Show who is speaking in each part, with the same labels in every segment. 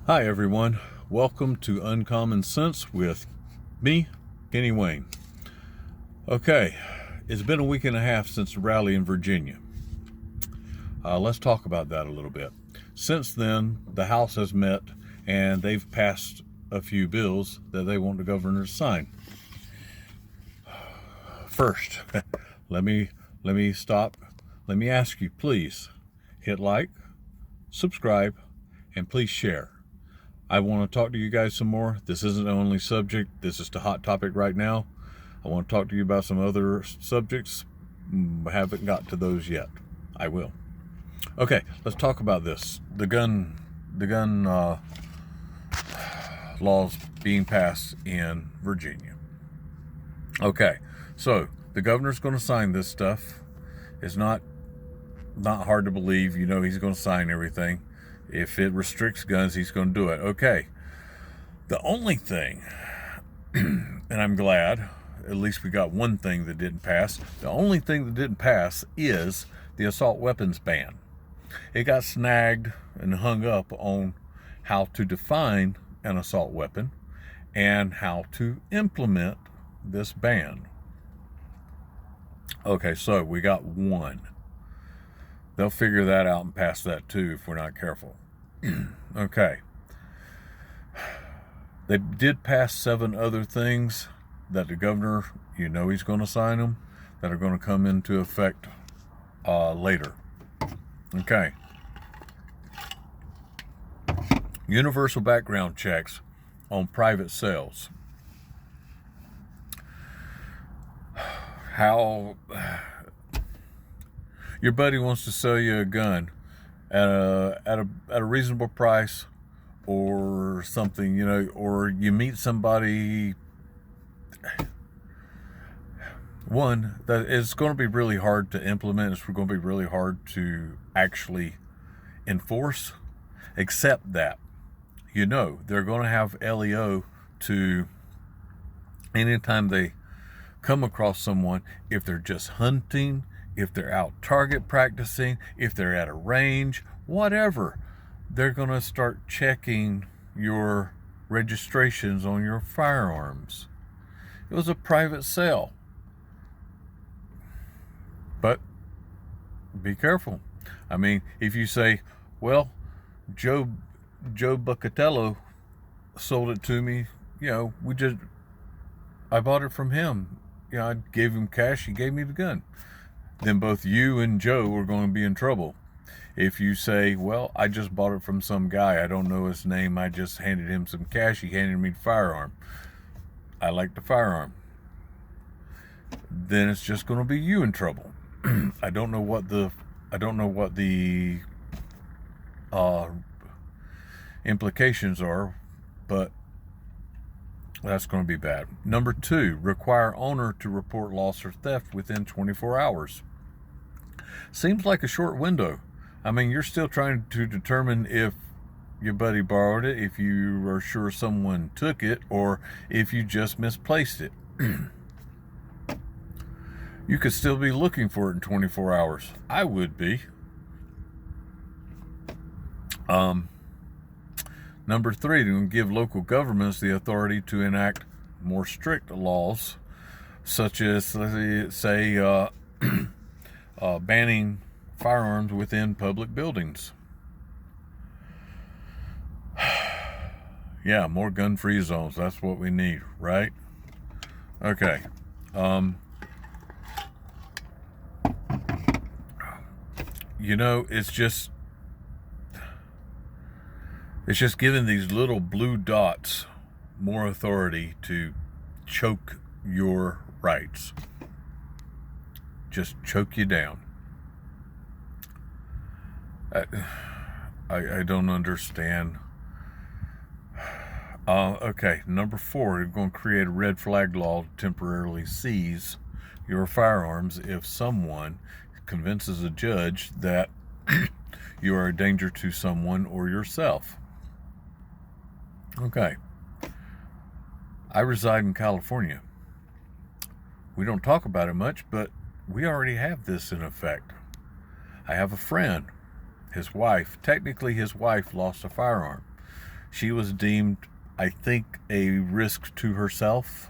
Speaker 1: Hi everyone, welcome to Uncommon Sense with me, Kenny Wayne. Okay, it's been a week and a half since the rally in Virginia. Let's talk about that a little bit. Since then, the House has met and they've passed a few bills that they want the governor to sign. First, let me stop. Let me ask you, please hit like, subscribe, and please share. I want to talk to you guys some more. This isn't the only subject. This is the hot topic right now. I want to talk to you about some other subjects. I haven't got to those yet. I will. Okay, let's talk about this. The gun laws being passed in Virginia. Okay, so the governor's going to sign this stuff. It's not hard to believe. You know he's going to sign everything. If it restricts guns, he's going to do it. Okay. The only thing, and I'm glad, at least we got one thing that didn't pass. The only thing that didn't pass is the assault weapons ban. It got snagged and hung up on how to define an assault weapon and how to implement this ban. Okay, so we got one. They'll figure that out and pass that too if we're not careful. Okay. They did pass 7 other things that the governor, he's going to sign them, that are going to come into effect later. Okay. Universal background checks on private sales. How your buddy wants to sell you a gun at a reasonable price or something, or you meet somebody. One, that it's going to be really hard to implement. It's going to be really hard to actually enforce, except that, they're going to have LEO to anytime they come across someone, if they're just hunting, if they're out target practicing, if they're at a range, whatever, they're going to start checking your registrations on your firearms. It was a private sale. But be careful. I mean, if you say, well, Joe Bucatello sold it to me, I bought it from him. I gave him cash, he gave me the gun. Then both you and Joe are going to be in trouble. If you say, well, I just bought it from some guy, I don't know his name, I just handed him some cash, he handed me the firearm. I like the firearm. Then it's just going to be you in trouble. I don't know what the implications are, but that's going to be bad. Number 2, require owner to report loss or theft within 24 hours. Seems like a short window. I mean, you're still trying to determine if your buddy borrowed it, if you are sure someone took it, or if you just misplaced it. You could still be looking for it in 24 hours. I would be. Number 3, to give local governments the authority to enact more strict laws, such as, say, banning firearms within public buildings. Yeah, more gun-free zones. That's what we need, right? Okay. It's just giving these little blue dots more authority to choke your rights. Just choke you down. I don't understand. Okay, number 4, we're going to create a red flag law to temporarily seize your firearms if someone convinces a judge that you are a danger to someone or yourself. Okay. I reside in California. We don't talk about it much, but we already have this in effect. I have a friend, his wife, technically his wife lost a firearm. She was deemed, I think, a risk to herself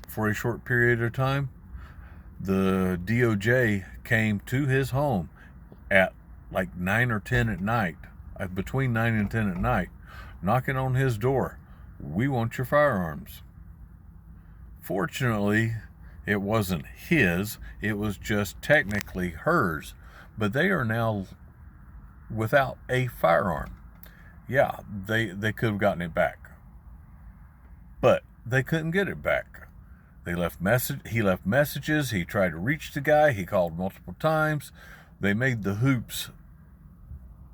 Speaker 1: for a short period of time. The DOJ came to his home at like 9 or 10 at night, between 9 and 10 at night, knocking on his door. We want your firearms. Fortunately, it wasn't his, it was just technically hers, but they are now without a firearm. Yeah, they could have gotten it back, but they couldn't get it back. He left messages. He tried to reach the guy. He called multiple times. They made the hoops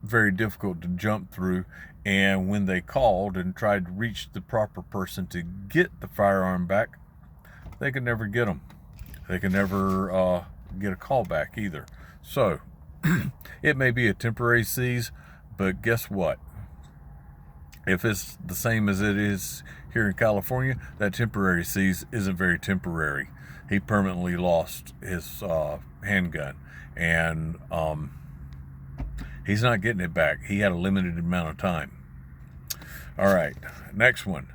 Speaker 1: very difficult to jump through. And when they called and tried to reach the proper person to get the firearm back, they could never get them. They could never get a call back either. So it may be a temporary seize, but guess what? If it's the same as it is here in California, that temporary seize isn't very temporary. He permanently lost his handgun, and he's not getting it back. He had a limited amount of time. All right, next one.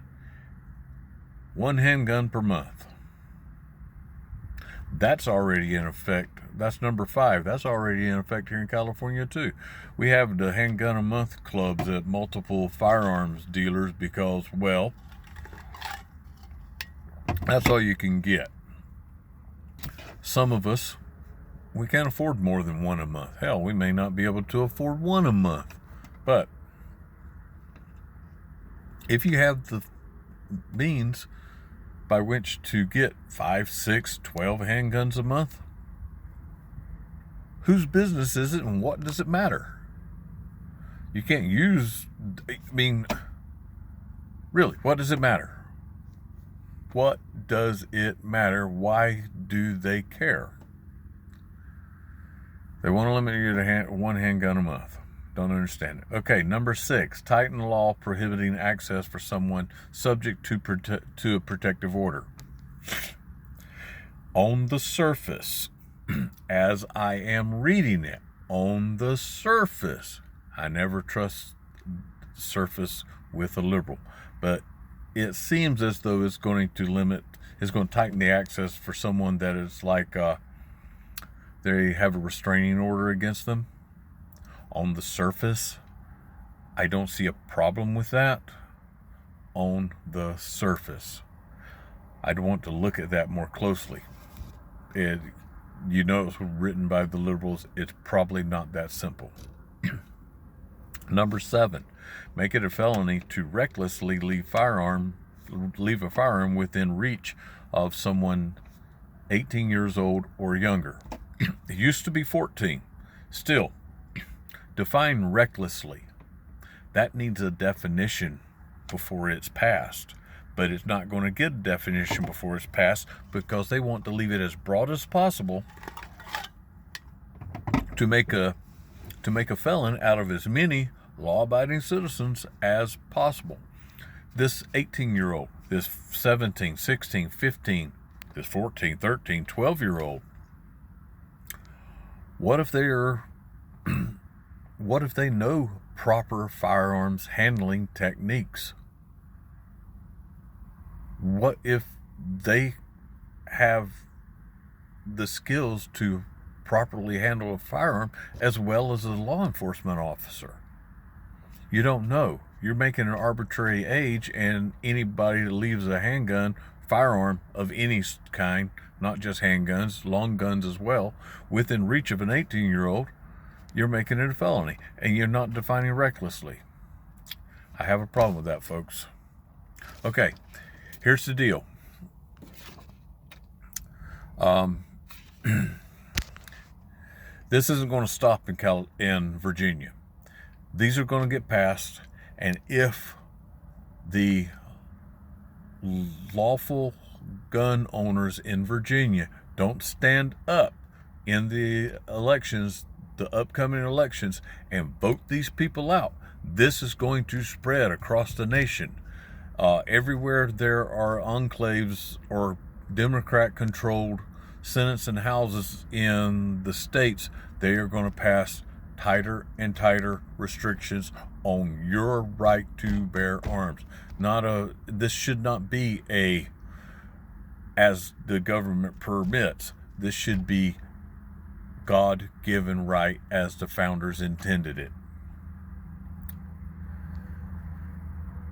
Speaker 1: 1 handgun per month. That's already in effect. That's number 5. That's already in effect here in California too. We have the handgun a month clubs at multiple firearms dealers because, well, that's all you can get. Some of us, we can't afford more than 1 a month. Hell, we may not be able to afford 1 a month. But if you have the means by which to get 5, 6, 12 handguns a month, whose business is it and what does it matter? You can't use, really, what does it matter? What does it matter? Why do they care? They want to limit you to 1 handgun a month. Don't understand it. Okay, number 6, tighten the law prohibiting access for someone subject to a protective order. On the surface, as I am reading it, on the surface, I never trust the surface with a liberal, but it seems as though it's going to tighten the access for someone that is like they have a restraining order against them. On the surface, I don't see a problem with that. On the surface, I'd want to look at that more closely. It was written by the liberals. It's probably not that simple. Number 7, make it a felony to recklessly leave a firearm within reach of someone 18 years old or younger. It used to be 14. Still, define recklessly. That needs a definition before it's passed. But it's not going to get a definition before it's passed because they want to leave it as broad as possible to make a felon out of as many law-abiding citizens as possible. This 18-year-old, this 17, 16, 15, this 14, 13, 12-year-old, what if they know proper firearms handling techniques? What if they have the skills to properly handle a firearm as well as a law enforcement officer? You don't know. You're making an arbitrary age, and anybody that leaves a firearm of any kind, not just handguns, long guns as well, within reach of an 18-year-old, you're making it a felony, and you're not defining recklessly. I have a problem with that, folks. Okay, here's the deal. This isn't going to stop in Virginia. These are going to get passed, and if the lawful gun owners in Virginia don't stand up in the elections, the upcoming elections, and vote these people out, this is going to spread across the nation. Everywhere there are enclaves or Democrat-controlled Senates and houses in the states, they are going to pass tighter and tighter restrictions on your right to bear arms. This should not be as the government permits. This should be God-given right as the founders intended it.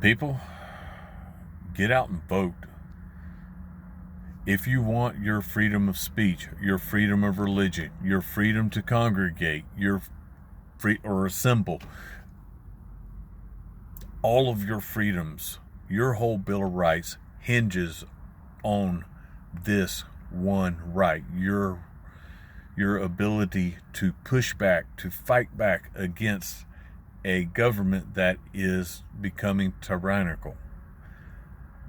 Speaker 1: People, get out and vote. If you want your freedom of speech, your freedom of religion, your freedom to congregate, your free or assemble, all of your freedoms, your whole Bill of Rights hinges on this one right. Your ability to push back, to fight back against a government that is becoming tyrannical.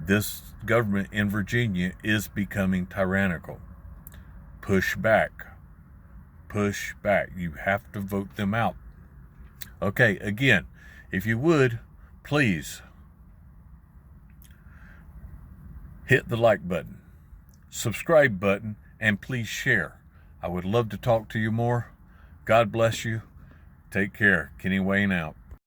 Speaker 1: This government in Virginia is becoming tyrannical. Push back. Push back. You have to vote them out. Okay, again, if you would, please hit the like button, subscribe button, and please share. I would love to talk to you more. God bless you. Take care. Kenny Wayne out.